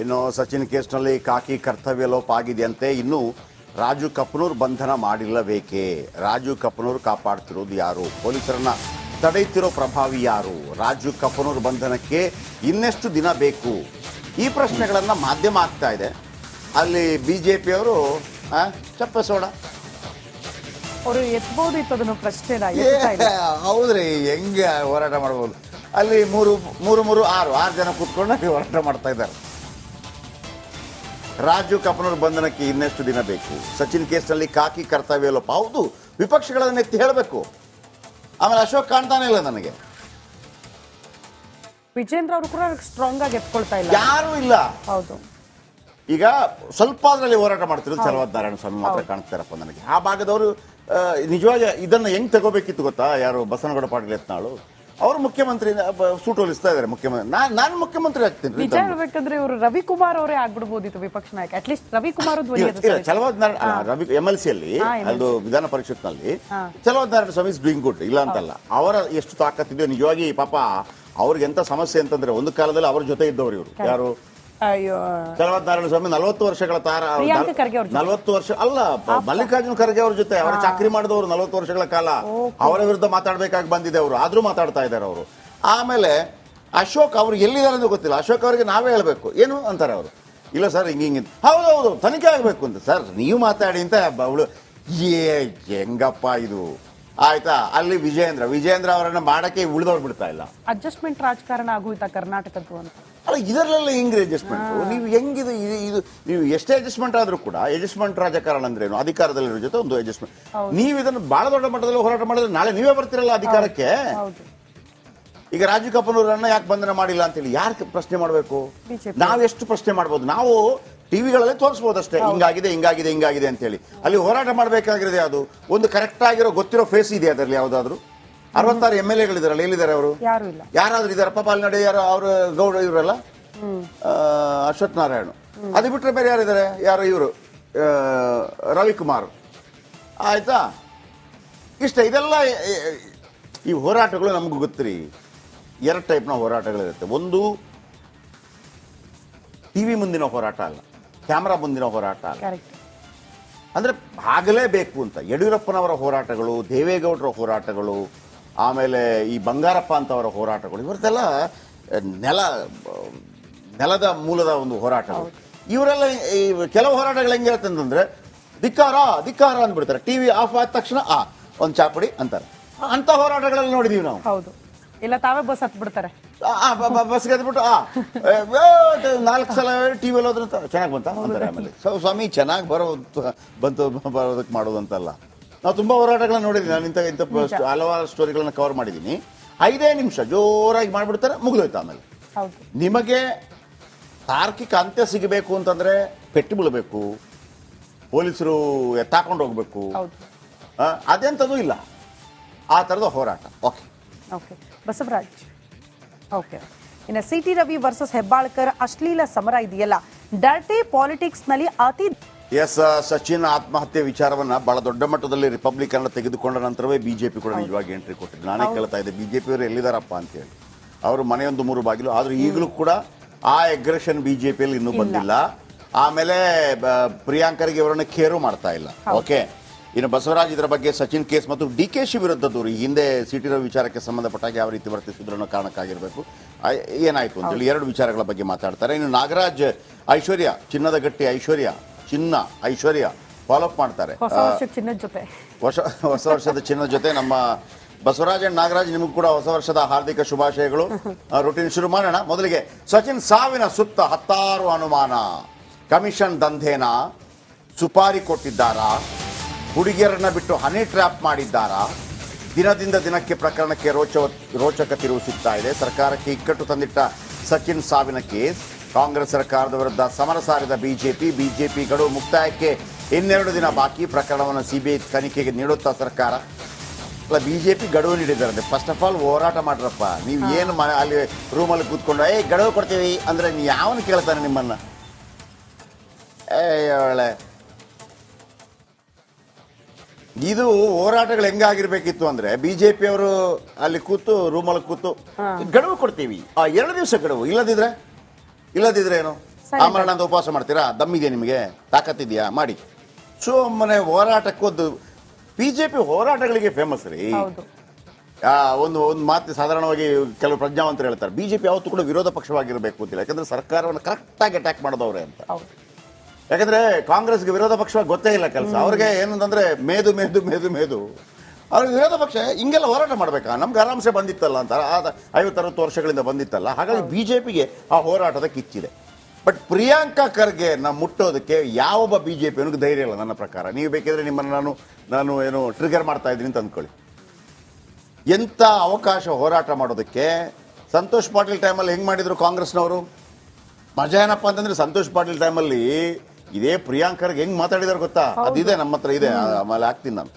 ಇನ್ನು ಸಚಿನ್ ಕೇಸ್ನಲ್ಲಿ ಕಾಕಿ ಕರ್ತವ್ಯ ಲೋಪ ಆಗಿದೆಯಂತೆ. ಇನ್ನು ರಾಜು ಕಪನೂರ್ ಬಂಧನ ಮಾಡಿಲ್ಲಬೇಕೇ? ರಾಜು ಕಪನೂರ್ ಕಾಪಾಡ್ತಿರೋದು ಯಾರು? ಪೊಲೀಸರನ್ನ ತಡೆಯುತ್ತಿರೋ ಪ್ರಭಾವಿ ಯಾರು? ರಾಜು ಕಪನೂರ್ ಬಂಧನಕ್ಕೆ ಇನ್ನೆಷ್ಟು ದಿನ ಬೇಕು? ಈ ಪ್ರಶ್ನೆಗಳನ್ನು ಮಾಧ್ಯಮ ಆಗ್ತಾ ಇದೆ. ಅಲ್ಲಿ ಬಿಜೆಪಿಯವರು ಚಪ್ಪಸೋಡ ಅವರು ಎತ್ಬಹುದಿತ್ತು ಅದನ್ನು ಪ್ರಶ್ನೆ. ಹೌದ್ರಿ, ಹೆಂಗೆ ಹೋರಾಟ ಮಾಡ್ಬೋದು? ಅಲ್ಲಿ ಮೂರು ಆರು ಜನ ಕೂತ್ಕೊಂಡು ಹೋರಾಟ ಮಾಡ್ತಾ ಇದ್ದಾರೆ. ರಾಜು ಕಪನೂರ್ ಬಂಧನಕ್ಕೆ ಇನ್ನೆಷ್ಟು ದಿನ ಬೇಕು? ಸಚಿನ್ ಕೇಸ್ನಲ್ಲಿ ಕಾಕಿ ಕರ್ತವ್ಯ ಲೋಪ. ಹೌದು, ವಿಪಕ್ಷಗಳನ್ನ ಎತ್ತಿ ಹೇಳಬೇಕು. ಆಮೇಲೆ ಅಶೋಕ್ ಕಾಣ್ತಾನೆ ಇಲ್ಲ ನನಗೆ. ವಿಜೇಂದ್ರ ಅವರು ಕೂಡ ಸ್ಟ್ರಾಂಗ್ ಆಗಿ ಎತ್ಕೊಳ್ತಾ ಇಲ್ಲ, ಯಾರು ಇಲ್ಲ. ಹೌದು, ಈಗ ಸ್ವಲ್ಪ ಅದರಲ್ಲಿ ಹೋರಾಟ ಮಾಡ್ತಿರೋದು ಚಲವಾದ ನಾರಾಯಣ ಸ್ವಾಮಿ ಮಾತ್ರ ಕಾಣ್ತಾರಪ್ಪ ನನಗೆ. ಆ ಭಾಗದವರು ನಿಜವಾಗಿ ಇದನ್ನ ಹೆಂಗ್ ತಗೋಬೇಕಿತ್ತು ಗೊತ್ತಾ? ಯಾರು ಬಸನಗೌಡ ಪಾಟೀಲ್ ಯತ್ನಾಳು ಅವರು ಮುಖ್ಯಮಂತ್ರಿ ಸೂಟ್ ಹೋಲಿಸ್ತಾ ಇದ್ದಾರೆ. ಮುಖ್ಯಮಂತ್ರಿ ನಾನು ಮುಖ್ಯಮಂತ್ರಿ ಆಗ್ತೀನಿ. ನಿಜ ಹೇಳ್ಬೇಕಂದ್ರೆ ಇವರು ರವಿಕುಮಾರ್ ಅವರೇ ಆಗ್ಬಿಡ್ಬೋದಿತ್ತು ವಿಪಕ್ಷ ನಾಯಕ. ಅಟ್ಲೀಸ್ಟ್ ರವಿಕುಮಾರ್ ಚಲವಾದ ರವಿ MLC ಅಲ್ಲಿ ಅದು ವಿಧಾನ ಪರಿಷತ್ನಲ್ಲಿ ಚಲವಾದ ನಾರಾಯಣ ಸ್ವಾಮಿ ಇಸ್ ಡೂಯಿಂಗ್ ಗುಡ್, ಇಲ್ಲ ಅಂತಲ್ಲ. ಅವರ ಎಷ್ಟು ತಾಕತ್ತಿದೆಯೋ ನಿಜವಾಗಿ. ಪಾಪ ಅವ್ರಿಗೆ ಎಂತ ಸಮಸ್ಯೆ ಅಂತಂದ್ರೆ, ಒಂದು ಕಾಲದಲ್ಲಿ ಅವ್ರ ಜೊತೆ ಇದ್ದವರು ಇವರು. ಯಾರು? ಚಲವಾದ ನಾರಾಯಣ ಸ್ವಾಮಿ 40 ವರ್ಷಗಳ 40 ವರ್ಷ ಅಲ್ಲ, ಮಲ್ಲಿಕಾರ್ಜುನ ಖರ್ಗೆ ಅವ್ರ ಜೊತೆ ಅವರ ಚಾಕರಿ ಮಾಡಿದವರು 40 ವರ್ಷಗಳ ಕಾಲ. ಅವರ ವಿರುದ್ಧ ಮಾತಾಡ್ಬೇಕಾಗಿ ಬಂದಿದೆ ಅವರು, ಆದ್ರೂ ಮಾತಾಡ್ತಾ ಇದ್ದಾರೆ ಅವರು. ಆಮೇಲೆ ಅಶೋಕ್ ಅವ್ರು ಎಲ್ಲಿದ್ದಾರೆ ಅಂತ ಗೊತ್ತಿಲ್ಲ. ಅಶೋಕ್ ಅವರಿಗೆ ನಾವೇ ಹೇಳ್ಬೇಕು ಏನು ಅಂತಾರೆ ಅವರು. ಇಲ್ಲ ಸರ್ ಹಿಂಗೆ ಹೌದೌದು ತನಿಖೆ ಆಗ್ಬೇಕು ಅಂತ. ಸರ್ ನೀವು ಮಾತಾಡಿ ಅಂತ ಅವಳು ಹೆಂಗಪ್ಪ ಇದು ಆಯ್ತಾ? ಅಲ್ಲಿ ವಿಜೇಂದ್ರ ಅವರನ್ನ ಮಾಡಕ್ಕೆ ಉಳಿದವ್ರು ಬಿಡ್ತಾ ಇಲ್ಲ. ಅಡ್ಜಸ್ಟ್ಮೆಂಟ್ ರಾಜಕಾರಣ ಆಗೋಯ್ತಾ ಕರ್ನಾಟಕದ್ದು ಅಂತ? ಅಲ್ಲ, ಇದರಲ್ಲೆಲ್ಲ ಹೆಂಗ್ರಿ ಅಡ್ಜಸ್ಟ್ಮೆಂಟ್? ನೀವು ಹೆಂಗಿದೆ ಇದು? ನೀವು ಎಷ್ಟೇ ಅಡ್ಜಸ್ಟ್ಮೆಂಟ್ ಆದ್ರೂ ಕೂಡ ಅಡ್ಜಸ್ಟ್ಮೆಂಟ್ ರಾಜಕಾರಣ ಅಂದ್ರೇನು? ಅಧಿಕಾರದಲ್ಲಿರೋ ಜೊತೆ ಒಂದು ಅಡ್ಜಸ್ಟ್ಮೆಂಟ್. ನೀವು ಇದನ್ನು ಬಹಳ ದೊಡ್ಡ ಮಟ್ಟದಲ್ಲಿ ಹೋರಾಟ ಮಾಡಿದ್ರೆ ನಾಳೆ ನೀವೇ ಬರ್ತಿರಲ್ಲ ಅಧಿಕಾರಕ್ಕೆ. ಈಗ ರಾಜು ಕಪನೂರನ್ನ ಯಾಕೆ ಬಂಧನ ಮಾಡಿಲ್ಲ ಅಂತೇಳಿ ಯಾರು ಪ್ರಶ್ನೆ ಮಾಡಬೇಕು? ನಾವೆಷ್ಟು ಪ್ರಶ್ನೆ ಮಾಡ್ಬೋದು? ನಾವು ಟಿವಿಗಳಲ್ಲೇ ತೋರಿಸ್ಬೋದು ಅಷ್ಟೇ, ಹಿಂಗಾಗಿದೆ ಅಂತೇಳಿ. ಅಲ್ಲಿ ಹೋರಾಟ ಮಾಡಬೇಕಾಗಿರೋದು ಯಾವುದು? ಒಂದು ಕರೆಕ್ಟ್ ಆಗಿರೋ ಗೊತ್ತಿರೋ ಫೇಸ್ ಇದೆ ಅದರಲ್ಲಿ ಯಾವ್ದಾದ್ರು? 66 MLAಗಳಿದಾರಲ್ಲ, ಎಲ್ಲಿದ್ದಾರೆ ಅವರು? ಯಾರಾದ್ರೂ ಇದಾರೆ? ಪಾಪ ಅಲ್ಲಿ ನಡೆ ಯಾರು ಅವರು ಗೌಡ ಇವರಲ್ಲ, ಅಶ್ವಥ್ ನಾರಾಯಣ. ಅದು ಬಿಟ್ಟರೆ ಬೇರೆ ಯಾರಿದ್ದಾರೆ? ಯಾರು ಇವರು ರವಿಕುಮಾರ್. ಆಯ್ತಾ? ಇಷ್ಟ ಇದೆಲ್ಲ ಈ ಹೋರಾಟಗಳು ನಮಗೂ ಗೊತ್ತಿರಿ. 2 ಟೈಪ್ನ ಹೋರಾಟಗಳಿರುತ್ತೆ. ಒಂದು ಟಿವಿ ಮುಂದಿನ ಹೋರಾಟ ಅಲ್ಲ, ಕ್ಯಾಮ್ರಾ ಮುಂದಿನ ಹೋರಾಟ ಅಲ್ಲ. ಅಂದ್ರೆ ಆಗಲೇಬೇಕು ಅಂತ. ಯಡಿಯೂರಪ್ಪನವರ ಹೋರಾಟಗಳು, ದೇವೇಗೌಡರ ಹೋರಾಟಗಳು, ಆಮೇಲೆ ಈ ಬಂಗಾರಪ್ಪ ಅಂತವರ ಹೋರಾಟಗಳು, ಇವರದೆಲ್ಲ ನೆಲದ ಮೂಲದ ಒಂದು ಹೋರಾಟಗಳು. ಇವರೆಲ್ಲ ಕೆಲವು ಹೋರಾಟಗಳು ಹೆಂಗಿರುತ್ತೆ ಅಂತಂದ್ರೆ ಧಿಕ್ಕಾರ ಅಂದ್ಬಿಡ್ತಾರೆ. ಟಿವಿ ಆಫ್ ಆದ ತಕ್ಷಣ ಒಂದು ಚಾಪಡಿ ಅಂತಾರೆ. ಅಂತ ಹೋರಾಟಗಳಲ್ಲಿ ನೋಡಿದೀವಿ ನಾವು. ಹೌದು, ಇಲ್ಲ ತಾವೇ ಬಸ್ ಹತ್ಬಿಡ್ತಾರೆ. ಬಸ್ಗೆ ಹತ್ಬಿಟ್ಟು 4 ಸಲ ಟಿವಿಯಲ್ಲಿ ಹೋದ್ರಂತ ಚೆನ್ನಾಗಿ ಬಂತ ಅಂತಾರೆ. ಆಮೇಲೆ ಸ್ವಾಮಿ ಚೆನ್ನಾಗಿ ಬರೋದಕ್ಕೆ ಮಾಡೋದಂತಲ್ಲ. ನಾವು ತುಂಬಾ ಹೋರಾಟಗಳನ್ನ ನೋಡಿದೀನಿ. ನಾನು ಇಂಥ ಹಲವಾರು ಸ್ಟೋರಿಗಳನ್ನ ಕವರ್ ಮಾಡಿದ್ದೀನಿ. 5 ನಿಮಿಷ ಜೋರಾಗಿ ಮಾಡ್ಬಿಡ್ತಾರೆ, ಮುಗಿದೋಯ್ತು. ಆಮೇಲೆ ನಿಮಗೆ ತಾರ್ಕಿಕ ಅಂತ್ಯ ಸಿಗಬೇಕು ಅಂತಂದ್ರೆ ಪೆಟ್ಟು ಬೀಳಬೇಕು, ಪೊಲೀಸರು ಎತ್ತಾಕೊಂಡು ಹೋಗ್ಬೇಕು. ಅದೆಂಥದ್ದು ಇಲ್ಲ ಆ ಥರದ ಹೋರಾಟ. Okay Basavaraj, okay. ಇನ್ನು CT ರವಿ ವರ್ಸಸ್ ಹೆಬ್ಬಾಳ್ಕರ್ ಅಶ್ಲೀಲ ಸಮರ ಇದೆಯಲ್ಲ, ಡರ್ಟಿ ಪಾಲಿಟಿಕ್ಸ್ ನಲ್ಲಿ ಅತಿ ಸಚಿನ್ ಆತ್ಮಹತ್ಯೆ ವಿಚಾರವನ್ನ ಬಹಳ ದೊಡ್ಡ ಮಟ್ಟದಲ್ಲಿ ರಿಪಬ್ಲಿಕನ್ ತೆಗೆದುಕೊಂಡ ನಂತರವೇ ಬಿಜೆಪಿ ಕೂಡ ನಿಜವಾಗಿ ಎಂಟ್ರಿ ಕೊಟ್ಟಿದ್ರು. ನಾನೇ ಕೇಳ್ತಾ ಇದ್ದೆ ಬಿಜೆಪಿಯವರು ಎಲ್ಲಿದಾರಪ್ಪ ಅಂತೇಳಿ. ಅವರು ಮನೆಯೊಂದು 3 ಬಾಗಿಲು ಆದ್ರೂ ಈಗಲೂ ಕೂಡ ಆ ಅಗ್ರೆಷನ್ ಬಿಜೆಪಿಯಲ್ಲಿ ಇನ್ನೂ ಬಂದಿಲ್ಲ. ಆಮೇಲೆ ಪ್ರಿಯಾಂಕರ್ಗೆ ಅವರನ್ನ ಕೇರು ಮಾಡ್ತಾ ಇಲ್ಲ. ಓಕೆ. ಇನ್ನು ಬಸವರಾಜ್ ಇದರ ಬಗ್ಗೆ ಸಚಿನ್ ಕೇಸ್ ಮತ್ತು DKಶಿ ವಿರುದ್ಧ ದೂರು, ಹಿಂದೆ CT ರವಿ ವಿಚಾರಕ್ಕೆ ಸಂಬಂಧಪಟ್ಟಾಗ ಯಾವ ರೀತಿ ವರ್ತಿಸಿದ್ರು ಅನ್ನೋ ಕಾರಣಕ್ಕಾಗಿರ್ಬೇಕು, ಏನಾಯ್ತು ಅಂತೇಳಿ 2 ವಿಚಾರಗಳ ಬಗ್ಗೆ ಮಾತಾಡ್ತಾರೆ. ಇನ್ನು ನಾಗರಾಜ್ ಐಶ್ವರ್ಯ, ಚಿನ್ನದ ಗಟ್ಟಿ ಐಶ್ವರ್ಯ ಫಾಲೋ ಅಪ್ ಮಾಡ್ತಾರೆ ಹೊಸ ವರ್ಷದ ಚಿನ್ನದ ಜೊತೆ. ನಮ್ಮ ಬಸವರಾಜ್ ಅಂಡ್ ನಾಗರಾಜ್, ನಿಮಗೂ ಕೂಡ ಹೊಸ ವರ್ಷದ ಹಾರ್ದಿಕ ಶುಭಾಶಯಗಳು. ರೂಟೀನ್ ಶುರು ಮಾಡೋಣ. ಮೊದಲಿಗೆ ಸಚಿನ್ ಸಾವಿನ ಸುತ್ತ 10 ಅನುಮಾನ. ಕಮಿಷನ್ ದಂಧೆನ ಸುಪಾರಿ ಕೊಟ್ಟಿದ್ದಾರಾ? ಹುಡುಗಿಯರನ್ನ ಬಿಟ್ಟು ಹನಿ ಟ್ರ್ಯಾಪ್ ಮಾಡಿದ್ದಾರಾ? ದಿನದಿಂದ ದಿನಕ್ಕೆ ಪ್ರಕರಣಕ್ಕೆ ರೋಚಕ ತಿರುವು ಸಿಗ್ತಾ ಇದೆ. ಸರ್ಕಾರಕ್ಕೆ ಇಕ್ಕಟ್ಟು ತಂದಿಟ್ಟ ಸಚಿನ್ ಸಾವಿನ ಕೇಸ್. ಕಾಂಗ್ರೆಸ್ ಸರ್ಕಾರದ ವಿರುದ್ಧ ಸಮರ ಸಾರಿದ ಬಿಜೆಪಿ ಗಡುವು ಮುಕ್ತಾಯಕ್ಕೆ 2 ದಿನ ಬಾಕಿ. ಪ್ರಕರಣವನ್ನು CBI ತನಿಖೆಗೆ ನೀಡುತ್ತಾ ಸರ್ಕಾರ. ಅಲ್ಲ, ಬಿಜೆಪಿ ಗಡುವು ನೀಡಿದ್ದಾರೆ. ಫಸ್ಟ್ ಆಫ್ ಆಲ್ ಹೋರಾಟ ಮಾಡ್ರಪ್ಪ. ನೀವು ಏನು ಅಲ್ಲಿ ರೂಮಲ್ಲಿ ಕೂತ್ಕೊಂಡು ಗಡುವು ಕೊಡ್ತೀವಿ ಅಂದ್ರೆ ಯಾವನು ಕೇಳ್ತಾನೆ ನಿಮ್ಮನ್ನ? ಒಳ್ಳೆ ಇದು ಹೋರಾಟಗಳು ಹೆಂಗಾಗಿರ್ಬೇಕಿತ್ತು ಅಂದ್ರೆ, ಬಿಜೆಪಿ ಅವರು ಅಲ್ಲಿ ಕೂತು ರೂಮಲ್ಲಿ ಕೂತು ಗಡುವು ಕೊಡ್ತೀವಿ, 2 ದಿವಸ ಗಡುವು, ಇಲ್ಲದಿದ್ರೆ ಏನು ಆಮರಣ ಅಂತ ಉಪವಾಸ ಮಾಡ್ತೀರಾ? ದಮ್ಮಿದೆಯಾ ನಿಮಗೆ? ತಾಕತ್ತಿದೆಯಾ? ಮಾಡಿ. ಸುಮ್ಮನೆ ಹೋರಾಟಕ್ಕೊಂದು ಬಿಜೆಪಿ ಹೋರಾಟಗಳಿಗೆ ಫೇಮಸ್ ರೀ. ಒಂದು ಮಾತು ಸಾಧಾರಣವಾಗಿ ಕೆಲವು ಪ್ರಜ್ಞಾವಂತರು ಹೇಳ್ತಾರೆ, ಬಿಜೆಪಿ ಯಾವತ್ತೂ ಕೂಡ ವಿರೋಧ ಪಕ್ಷವಾಗಿರಬೇಕು ಅಂತಿಲ್ಲ, ಯಾಕಂದ್ರೆ ಸರ್ಕಾರವನ್ನು ಕರೆಕ್ಟಾಗಿ ಅಟ್ಯಾಕ್ ಮಾಡಿದವ್ರೆ ಅಂತ. ಯಾಕಂದ್ರೆ ಕಾಂಗ್ರೆಸ್ಗೆ ವಿರೋಧ ಪಕ್ಷವಾಗಿ ಗೊತ್ತೇ ಇಲ್ಲ ಕೆಲಸ. ಅವ್ರಿಗೆ ಏನಂತಂದ್ರೆ ಮೇದು ಮೇದು ಮೇದು ಮೇದು ಅವ್ರಿಗೆ ವಿರೋಧ ಪಕ್ಷ ಹಿಂಗೆಲ್ಲ ಹೋರಾಟ ಮಾಡ್ಬೇಕಾ? ನಮ್ಗೆ ಆರಾಮ್ಸೆ ಬಂದಿತ್ತಲ್ಲ ಅಂತ 50-60 ವರ್ಷಗಳಿಂದ ಬಂದಿತ್ತಲ್ಲ. ಹಾಗಾಗಿ ಬಿಜೆಪಿಗೆ ಆ ಹೋರಾಟದ ಕಿಚ್ಚಿದೆ. ಬಟ್ ಪ್ರಿಯಾಂಕಾ ಖರ್ಗೆ ಮುಟ್ಟೋದಕ್ಕೆ ಯಾವೊಬ್ಬ ಬಿಜೆಪಿ ಧೈರ್ಯ ಇಲ್ಲ ನನ್ನ ಪ್ರಕಾರ. ನೀವು ಬೇಕಿದ್ರೆ ನಿಮ್ಮನ್ನು ನಾನು ಏನು ಟ್ರಿಗರ್ ಮಾಡ್ತಾ ಇದ್ದೀನಿ ಅಂತ ಅಂದ್ಕೊಳ್ಳಿ. ಎಂಥ ಅವಕಾಶ ಹೋರಾಟ ಮಾಡೋದಕ್ಕೆ. ಸಂತೋಷ್ ಪಾಟೀಲ್ ಟೈಮಲ್ಲಿ ಹೆಂಗೆ ಮಾಡಿದ್ರು ಕಾಂಗ್ರೆಸ್ನವರು? ಮಜಾ ಏನಪ್ಪ ಅಂತಂದ್ರೆ ಸಂತೋಷ್ ಪಾಟೀಲ್ ಟೈಮಲ್ಲಿ ಇದೇ ಪ್ರಿಯಾಂಕರ್ಗೆ ಹೆಂಗ್ ಮಾತಾಡಿದಾರೆ ಗೊತ್ತಾ? ಅದಿದೆ ನಮ್ಮ ಹತ್ರ ಇದೆ, ಆಮೇಲೆ ಹಾಕ್ತೀನಿ ನಾನು.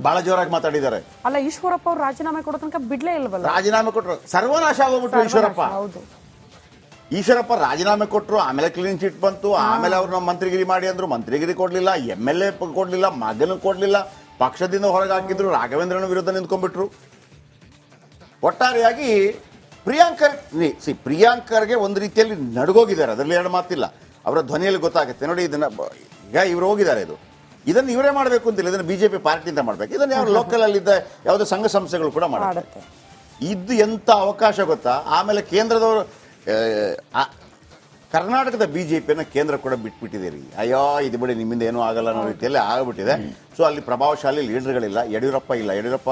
ಬಹಳ ಜೋರಾಗಿ ಮಾತಾಡಿದ್ದಾರೆ. ಅಲ್ಲ, ಈಶ್ವರಪ್ಪ ಅವ್ರು ರಾಜೀನಾಮೆ ಕೊಡೋ ತನಕ ಬಿಡ್ಲೇ ಇಲ್ವಲ್ಲ? ರಾಜೀನಾಮೆ ಕೊಟ್ಟರು, ಸರ್ವನಾಶ ಆಗೋಗ್ಬಿಟ್ರು ಈಶ್ವರಪ್ಪ ರಾಜೀನಾಮೆ ಕೊಟ್ಟರು. ಆಮೇಲೆ ಕ್ಲೀನ್ ಚಿಟ್ ಬಂತು. ಆಮೇಲೆ ಅವ್ರನ್ನ ಮಂತ್ರಿಗಿರಿ ಮಾಡಿ ಅಂದ್ರು, ಮಂತ್ರಿಗಿರಿ ಕೊಡ್ಲಿಲ್ಲ, MLA ಕೊಡ್ಲಿಲ್ಲ, ಮಗನ ಕೊಡ್ಲಿಲ್ಲ, ಪಕ್ಷದಿಂದ ಹೊರಗೆ ಹಾಕಿದ್ರು, ರಾಘವೇಂದ್ರನ ವಿರುದ್ಧ ನಿಂತ್ಕೊಂಡ್ಬಿಟ್ರು. ಒಟ್ಟಾರೆಯಾಗಿ ಪ್ರಿಯಾಂಕರ್ಗೆ ಒಂದು ರೀತಿಯಲ್ಲಿ ನಡ್ಗೋಗಿದ್ದಾರೆ, ಅದರಲ್ಲಿ ಎರಡು ಮಾತಿಲ್ಲ. ಅವರ ಧ್ವನಿಯಲ್ಲಿ ಗೊತ್ತಾಗುತ್ತೆ ನೋಡಿ. ಇದನ್ನ ಈಗ ಇವರು ಹೋಗಿದ್ದಾರೆ, ಇದನ್ನು ಇವರೇ ಮಾಡಬೇಕು ಅಂತಿಲ್ಲ, ಇದನ್ನು ಬಿಜೆಪಿ ಪಾರ್ಟಿಯಿಂದ ಮಾಡಬೇಕು. ಇದನ್ನು ಯಾವ ಲೋಕಲ್ ಅಲ್ಲಿದ್ದ ಯಾವುದೇ ಸಂಘ ಸಂಸ್ಥೆಗಳು ಕೂಡ ಮಾಡುತ್ತೆ. ಇದು ಎಂತ ಅವಕಾಶ ಗೊತ್ತಾ? ಆಮೇಲೆ ಕೇಂದ್ರದವರು ಕರ್ನಾಟಕದ ಬಿಜೆಪಿಯನ್ನು ಕೇಂದ್ರ ಕೂಡ ಬಿಟ್ಬಿಟ್ಟಿದ್ದೀರಿ. ಅಯ್ಯೋ ಇದು ಬಿಡಿ, ನಿಮ್ಮಿಂದ ಏನೂ ಆಗಲ್ಲ ಅನ್ನೋ ರೀತಿಯಲ್ಲಿ ಆಗ್ಬಿಟ್ಟಿದೆ. ಸೊ ಅಲ್ಲಿ ಪ್ರಭಾವಶಾಲಿ ಲೀಡರ್ಗಳಿಲ್ಲ. ಯಡಿಯೂರಪ್ಪ ಇಲ್ಲ, ಯಡಿಯೂರಪ್ಪ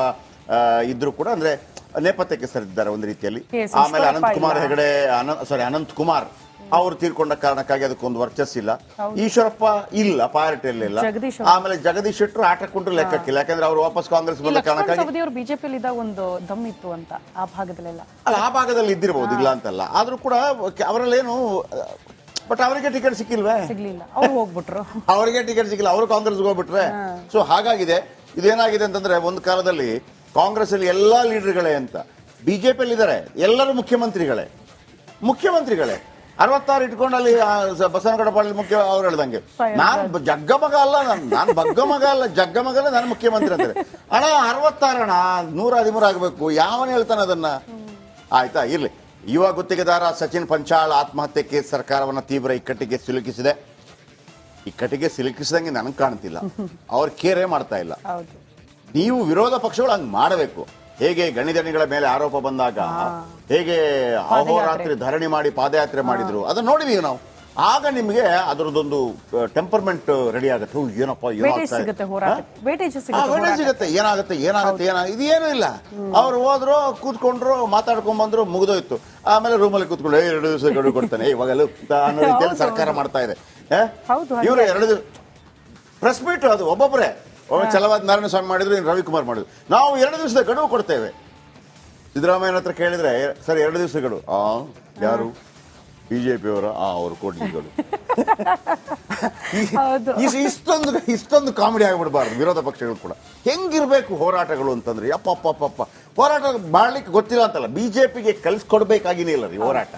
ಇದ್ರು ಕೂಡ ಅಂದ್ರೆ ನೇಪಥ್ಯಕ್ಕೆ ಸರಿದ್ದಾರೆ ಒಂದು ರೀತಿಯಲ್ಲಿ. ಆಮೇಲೆ ಅನಂತ್ ಕುಮಾರ್ ಅವರು ತೀರ್ಕೊಂಡ ಕಾರಣಕ್ಕಾಗಿ ಅದಕ್ಕೊಂದು ವರ್ಚಸ್ಸಿಲ್ಲ. ಈಶ್ವರಪ್ಪ ಇಲ್ಲ, ಪಾರ್ಟಿಯಲ್ಲಿ ಇಲ್ಲ. ಆಮೇಲೆ ಜಗದೀಶ್ ಶೆಟ್ಟರು ಆಟಕ್ಕೊಂಡ್ರು ಲೆಕ್ಕಕ್ಕಿಲ್ಲ, ಯಾಕಂದ್ರೆ ಅವರು ವಾಪಸ್ ಕಾಂಗ್ರೆಸ್ ಬಂದ ಕಾರಣಕ್ಕಾಗಿ ಬಿಜೆಪಿ ಒಂದು ದಮ್ ಇತ್ತು ಅಂತ ಆ ಭಾಗದಲ್ಲೆಲ್ಲ. ಅಲ್ಲ, ಆ ಭಾಗದಲ್ಲಿ ಇದ್ದಿರಬಹುದು, ಇಲ್ಲ ಅಂತಲ್ಲ. ಆದ್ರೂ ಕೂಡ ಅವರಲ್ಲೇನು, ಬಟ್ ಅವರಿಗೆ ಟಿಕೆಟ್ ಸಿಕ್ಕಿಲ್ವೇ? ಸಿಗ್ಲಿಲ್ಲ, ಅವ್ರು ಹೋಗ್ಬಿಟ್ರು. ಅವರಿಗೆ ಟಿಕೆಟ್ ಸಿಕ್ಕಿಲ್ಲ, ಅವರು ಕಾಂಗ್ರೆಸ್ಗೆ ಹೋಗ್ಬಿಟ್ರೆ. ಸೊ ಹಾಗಾಗಿದೆ. ಇದೇನಾಗಿದೆ ಅಂತಂದ್ರೆ, ಒಂದು ಕಾಲದಲ್ಲಿ ಕಾಂಗ್ರೆಸ್ ಅಲ್ಲಿ ಎಲ್ಲಾ ಲೀಡರ್ಗಳೇ ಅಂತ, ಬಿಜೆಪಿಯಲ್ಲಿ ಇದ್ದಾರೆ ಎಲ್ಲರೂ ಮುಖ್ಯಮಂತ್ರಿಗಳೇ. 66 ಇಟ್ಕೊಂಡು ಅಲ್ಲಿ ಬಸವನಗೌಡ ಪಾಟೀಲ್ ಮುಖ್ಯ ಅವ್ರು ಹೇಳ್ದಂಗೆ, ನಾನು ಜಗ್ಗಮಗ ಅಲ್ಲ, ನಾನು ಬಗ್ಗಮಗ ಅಲ್ಲ, ಜಗ್ಗಮಗಲ್ಲ, ನಾನು ಮುಖ್ಯಮಂತ್ರಿ ಅಂತಾರೆ. ಅಣ್ಣ 66 ಅಣ್ಣ, 113 ಆಗಬೇಕು. ಯಾವನು ಹೇಳ್ತಾನೆ ಅದನ್ನ? ಆಯ್ತಾ, ಇರ್ಲಿ. ಯುವ ಗುತ್ತಿಗೆದಾರ ಸಚಿನ್ ಪಂಚಾಳ್ ಆತ್ಮಹತ್ಯೆ ಕೇಸ್ ಸರ್ಕಾರವನ್ನ ತೀವ್ರ ಇಕ್ಕಟ್ಟಿಗೆ ಸಿಲುಕಿಸಿದೆ. ಇಕ್ಕಟ್ಟಿಗೆ ಸಿಲುಕಿಸಿದಂಗೆ ನನಗೆ ಕಾಣ್ತಿಲ್ಲ, ಅವ್ರು ಕೇರೇ ಮಾಡ್ತಾ ಇಲ್ಲ. ನೀವು ವಿರೋಧ ಪಕ್ಷಗಳು ಹಂಗೆ ಮಾಡಬೇಕು. ಹೇಗೆ ಗಣಿದಣಿಗಳ ಮೇಲೆ ಆರೋಪ ಬಂದಾಗ ಹೇಗೆ ಅಹೋರಾತ್ರಿ ಧರಣಿ ಮಾಡಿ ಪಾದಯಾತ್ರೆ ಮಾಡಿದ್ರು, ಅದನ್ನ ನೋಡಿದೀವಿ ನಾವು. ಆಗ ನಿಮಗೆ ಅದರದೊಂದು ಟೆಂಪರ್ಮೆಂಟ್ ರೆಡಿ ಆಗುತ್ತೆ. ಏನಪ್ಪ ಸಿಗುತ್ತೆ, ಏನಾಗುತ್ತೆ ಇದೇನು ಇಲ್ಲ. ಅವ್ರು ಹೋದ್ರು, ಕೂತ್ಕೊಂಡ್ರು, ಮಾತಾಡ್ಕೊಂಡ್ ಬಂದ್ರು, ಮುಗಿದೋಯ್ತು. ಆಮೇಲೆ ರೂಮಲ್ಲಿ ಕೂತ್ಕೊಂಡು 2 ದಿವಸ ಗಡುವು ಕೊಡ್ತಾನೆ ಇವಾಗಲೂ ಅನ್ನೋ ರೀತಿಯಲ್ಲಿ ಸರ್ಕಾರ ಮಾಡ್ತಾ ಇದೆ. ಇವರು 2 ದಿವಸ ಪ್ರೆಸ್ ಮೀಟ್, ಅದು ಒಬ್ಬೊಬ್ಬರೇ. ಛಲವಾದ ನಾರಾಯಣ ಸ್ವಾಮಿ ಮಾಡಿದ್ರು, ರವಿಕುಮಾರ್ ಮಾಡಿದ್ರು. ನಾವು 2 ದಿವಸದ ಗಡುವು ಕೊಡ್ತೇವೆ. ಸಿದ್ದರಾಮಯ್ಯನ ಹತ್ರ ಕೇಳಿದ್ರೆ ಸರ್ 2 ದಿವಸ ಗಡುವು. ಯಾರು? ಬಿಜೆಪಿ ಅವರ ಅವ್ರು ಕೊಡ್ಲಿ ಗಡುವು. ಇಷ್ಟೊಂದು ಕಾಮಿಡಿ ಆಗ್ಬಿಡ್ಬಾರ್ದು ವಿರೋಧ ಪಕ್ಷಗಳು ಕೂಡ. ಹೆಂಗಿರ್ಬೇಕು ಹೋರಾಟಗಳು ಅಂತಂದ್ರೆ, ಅಪ್ಪ ಹೋರಾಟ ಮಾಡ್ಲಿಕ್ಕೆ ಗೊತ್ತಿಲ್ಲ ಅಂತಲ್ಲ, ಬಿಜೆಪಿಗೆ ಕಲಿಸ್ಕೊಡ್ಬೇಕಾಗಿನೇ ಇಲ್ಲ ರೀ ಹೋರಾಟ.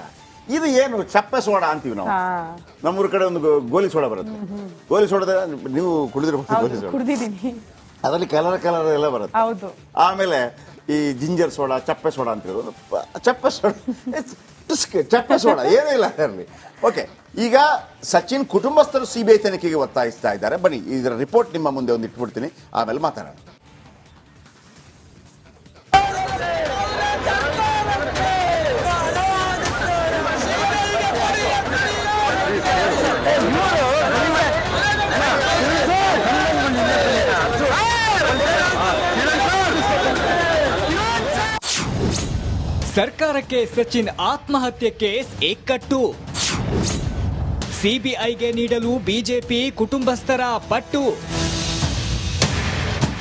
ಇದು ಏನು ಚಪ್ಪೆ ಸೋಡ ಅಂತೀವಿ ನಾವು. ನಮ್ಮೂರ ಕಡೆ ಒಂದು ಗೋಲಿ ಸೋಡ ಬರುತ್ತೆ. ಗೋಲಿ ಸೋಡದ ನೀವು ಕುಡಿದಿರ್ಬೋದು, ಗೋಲಿ ಸೋಡ ಅದರಲ್ಲಿ ಕಲರ್ ಎಲ್ಲ ಬರುತ್ತೆ. ಆಮೇಲೆ ಈ ಜಿಂಜರ್ ಸೋಡಾ, ಚಪ್ಪೆ ಸೋಡಾ ಅಂತಿರೋದು. ಚಪ್ಪೆ ಸೋಡಾ ಏನೂ ಇಲ್ಲ ಅದರಲ್ಲಿ. ಓಕೆ, ಈಗ ಸಚಿನ್ ಕುಟುಂಬಸ್ಥರು CBI ತನಿಖೆಗೆ ಒತ್ತಾಯಿಸ್ತಾ ಇದ್ದಾರೆ. ಬನ್ನಿ, ಇದರ ರಿಪೋರ್ಟ್ ನಿಮ್ಮ ಮುಂದೆ ಒಂದು ಇಟ್ಬಿಡ್ತೀನಿ, ಆಮೇಲೆ ಮಾತಾಡೋಣ. ಸರ್ಕಾರಕ್ಕೆ ಸಚಿನ್ ಆತ್ಮಹತ್ಯೆ ಕೇಸ್ ಇಕ್ಕಟ್ಟು. ಸಿಬಿಐಗೆ ನೀಡಲು ಬಿಜೆಪಿ ಕುಟುಂಬಸ್ಥರ ಪಟ್ಟು.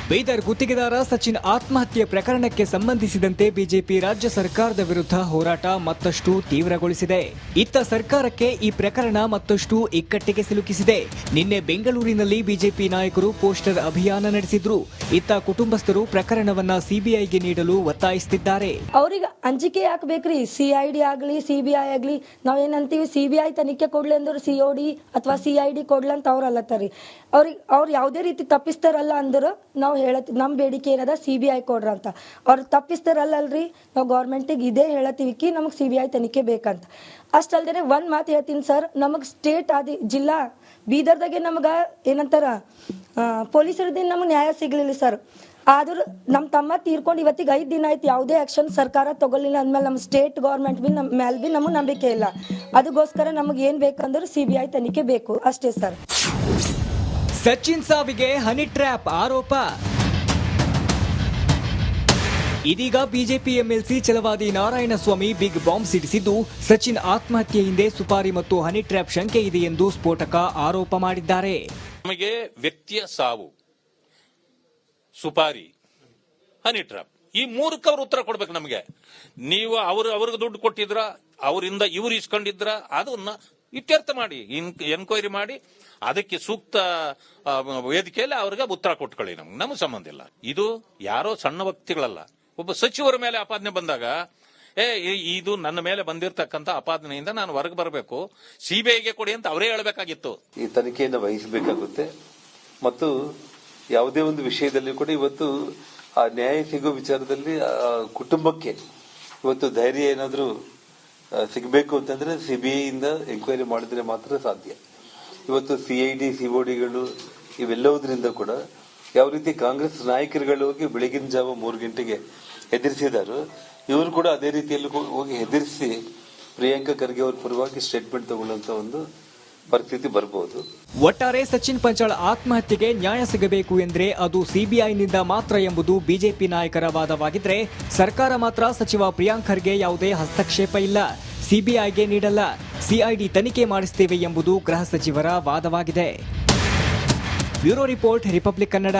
ಬೀದರ್ ಗುತ್ತಿಗೆದಾರ ಸಚಿನ್ ಆತ್ಮಹತ್ಯೆ ಪ್ರಕರಣಕ್ಕೆ ಸಂಬಂಧಿಸಿದಂತೆ ಬಿಜೆಪಿ ರಾಜ್ಯ ಸರ್ಕಾರದ ವಿರುದ್ಧ ಹೋರಾಟ ಮತ್ತಷ್ಟು ತೀವ್ರಗೊಳಿಸಿದೆ. ಇತ್ತ ಸರ್ಕಾರಕ್ಕೆ ಈ ಪ್ರಕರಣ ಮತ್ತಷ್ಟು ಇಕ್ಕಟ್ಟಿಗೆ ಸಿಲುಕಿಸಿದೆ. ನಿನ್ನೆ ಬೆಂಗಳೂರಿನಲ್ಲಿ ಬಿಜೆಪಿ ನಾಯಕರು ಪೋಸ್ಟರ್ ಅಭಿಯಾನ ನಡೆಸಿದ್ರು. ಇತ್ತ ಕುಟುಂಬಸ್ಥರು ಪ್ರಕರಣವನ್ನ ಸಿಬಿಐಗೆ ನೀಡಲು ಒತ್ತಾಯಿಸುತ್ತಿದ್ದಾರೆ. ಅವ್ರಿಗೆ ಅಂಜಿಕೆ ಯಾಕಬೇಕ್ರಿ? CID ಆಗ್ಲಿ CBI ಆಗ್ಲಿ, ನಾವೇನಂತೀವಿ CBI ತನಿಖೆ ಕೊಡ್ಲಿ ಅಂದ್ರೆ COD ಅಥವಾ CID ಕೊಡ್ಲಿ ಅಂತ ಅವ್ರು ಅಲ್ಲತ್ತಾರಿ. ಅವ್ರು ಯಾವುದೇ ರೀತಿ ತಪ್ಪಿಸ್ತಾರಲ್ಲ ಅಂದ್ರೆ ನಾವು ಹೇಳತ್ತೀವಿ, ನಮ್ಮ ಬೇಡಿಕೆ ಏನದ CBI ಕೊಡ್ರ ಅಂತ. ಅವ್ರು ತಪ್ಪಿಸ್ತಾರಲ್ಲಲ್ರಿ, ನಾವು ಗೌರ್ಮೆಂಟಿಗೆ ಇದೇ ಹೇಳತ್ತೀವಿ ಕಿ ನಮಗೆ CBI ತನಿಖೆ ಬೇಕಂತ. ಅಷ್ಟಲ್ದೇನೆ ಒಂದ್ ಮಾತು ಹೇಳ್ತೀನಿ ಸರ್, ನಮಗ್ ಸ್ಟೇಟ್ ಜಿಲ್ಲಾ ಬೀದರ್ದಾಗೆ ನಮಗ ಏನಂತಾರ ಪೊಲೀಸರದಿಂದ ನಮಗ್ ನ್ಯಾಯ ಸಿಗ್ಲಿಲ್ಲ ಸರ್. ಆದ್ರೂ ನಮ್ಮ ತಮ್ಮ ತೀರ್ಕೊಂಡು ಇವತ್ತಿಗೆ 5 ದಿನ ಆಯ್ತು, ಯಾವುದೇ ಆಕ್ಷನ್ ಸರ್ಕಾರ ತಗೊಳ್ಳಿಲ್ಲ ಅಂದ್ಮೇಲೆ ನಮ್ಮ ಸ್ಟೇಟ್ ಗೌರ್ಮೆಂಟ್ ಬಿ ನಮ್ಮ ಮೇಲೆ ಬಿ ನಮಗೆ ನಂಬಿಕೆ ಇಲ್ಲ. ಅದಕ್ಕೋಸ್ಕರ ನಮಗೆ ಏನ್ ಬೇಕಂದ್ರೆ CBI ತನಿಖೆ ಬೇಕು ಅಷ್ಟೇ ಸರ್. ಸಚಿನ್ ಸಾವಿಗೆ ಹನಿ ಟ್ರ್ಯಾಪ್ ಆರೋಪ. ಇದೀಗ ಬಿಜೆಪಿ ಎಂಎಲ್ಸಿ ಛಲವಾದಿ ನಾರಾಯಣಸ್ವಾಮಿ ಬಿಗ್ ಬಾಂಬ್ ಸಿಡಿಸಿದ್ದು, ಸಚಿನ್ ಆತ್ಮಹತ್ಯೆ ಹಿಂದೆ ಸುಪಾರಿ ಮತ್ತು ಹನಿ ಟ್ರ್ಯಾಪ್ ಶಂಕೆ ಇದೆ ಎಂದು ಸ್ಫೋಟಕ ಆರೋಪ ಮಾಡಿದ್ದಾರೆ. ನಮಗೆ ವ್ಯಕ್ತಿಯ ಸಾವು, ಸುಪಾರಿ, ಹನಿ ಟ್ರ್ಯಾಪ್, ಈ ಮೂರಕ್ಕೆ ಅವರು ಉತ್ತರ ಕೊಡ್ಬೇಕು ನಮಗೆ. ನೀವು ಅವ್ರಿಗೆ ದುಡ್ಡು ಕೊಟ್ಟಿದ್ರ, ಅವರಿಂದ ಇವ್ರು ಇಸ್ಕೊಂಡಿದ್ರ, ಅದನ್ನ ಇತ್ಯರ್ಥ ಮಾಡಿ, ಎನ್ಕ್ವೈರಿ ಮಾಡಿ, ಅದಕ್ಕೆ ಸೂಕ್ತ ವೇದಿಕೆಯಲ್ಲಿ ಅವ್ರಿಗೆ ಉತ್ತರ ಕೊಟ್ಕೊಳ್ಳಿ. ನಮ್ಗೆ ಸಂಬಂಧ ಇಲ್ಲ. ಇದು ಯಾರೋ ಸಣ್ಣ ವ್ಯಕ್ತಿಗಳಲ್ಲ, ಒಬ್ಬ ಸಚಿವರ ಮೇಲೆ ಆಪಾದನೆ ಬಂದಾಗ ಇದು ನನ್ನ ಮೇಲೆ ಬಂದಿರತಕ್ಕಂತ ಆಪಾದನೆಯಿಂದ ನಾನು ಹೊರಗೆ ಬರಬೇಕು, CBIಗೆ ಕೊಡಿ ಅಂತ ಅವರೇ ಹೇಳಬೇಕಾಗಿತ್ತು. ಈ ತನಿಖೆಯನ್ನು ವಹಿಸಬೇಕಾಗುತ್ತೆ ಮತ್ತು ಯಾವುದೇ ಒಂದು ವಿಷಯದಲ್ಲಿ ಕೂಡ ಇವತ್ತು ಆ ನ್ಯಾಯ ಸಿಗೋ ವಿಚಾರದಲ್ಲಿ ಕುಟುಂಬಕ್ಕೆ ಇವತ್ತು ಧೈರ್ಯ ಏನಾದರೂ ಸಿಗಬೇಕು ಅಂತಂದ್ರೆ CBI ಇಂದ ಎಂಕ್ವೈರಿ ಮಾಡಿದ್ರೆ ಮಾತ್ರ ಸಾಧ್ಯ. ಇವತ್ತು CID CODಗಳು ಇವೆಲ್ಲವುದರಿಂದ ಕೂಡ ಯಾವ ರೀತಿ ಕಾಂಗ್ರೆಸ್ ನಾಯಕರುಗಳು ಹೋಗಿ ಬೆಳಗಿನ ಜಾವ 3 ಗಂಟೆಗೆ ಹೆದರಿಸಿದಾರೋ, ಇವರು ಕೂಡ ಅದೇ ರೀತಿಯಲ್ಲಿ ಹೋಗಿ ಹೆದರಿಸಿ ಪ್ರಿಯಾಂಕಾ ಖರ್ಗೆ ಅವ್ರ ಪರವಾಗಿ ಸ್ಟೇಟ್ಮೆಂಟ್ ತಗೊಳ್ಳುವಂತ ಒಂದು ಪರಿಸ್ಥಿತಿ ಬರಬಹುದು. ಒಟ್ಟಾರೆ ಸಚಿನ್ ಪಂಚಾಳ್ ಆತ್ಮಹತ್ಯೆಗೆ ನ್ಯಾಯ ಸಿಗಬೇಕು ಎಂದ್ರೆ ಅದು CBIನಿಂದ ಮಾತ್ರ ಎಂಬುದು ಬಿಜೆಪಿ ನಾಯಕರ ವಾದವಾಗಿದ್ರೆ, ಸರ್ಕಾರ ಮಾತ್ರ ಸಚಿವ ಪ್ರಿಯಾಂಕ್ ಖರ್ಗೆ ಯಾವುದೇ ಹಸ್ತಕ್ಷೇಪ ಇಲ್ಲ, CBIಗೆ ನೀಡಲ್ಲ, CID ತನಿಖೆ ಮಾಡಿಸ್ತೇವೆ ಎಂಬುದು ಗೃಹ ಸಚಿವರ ವಾದವಾಗಿದೆ. Bureau report, republic Kannada.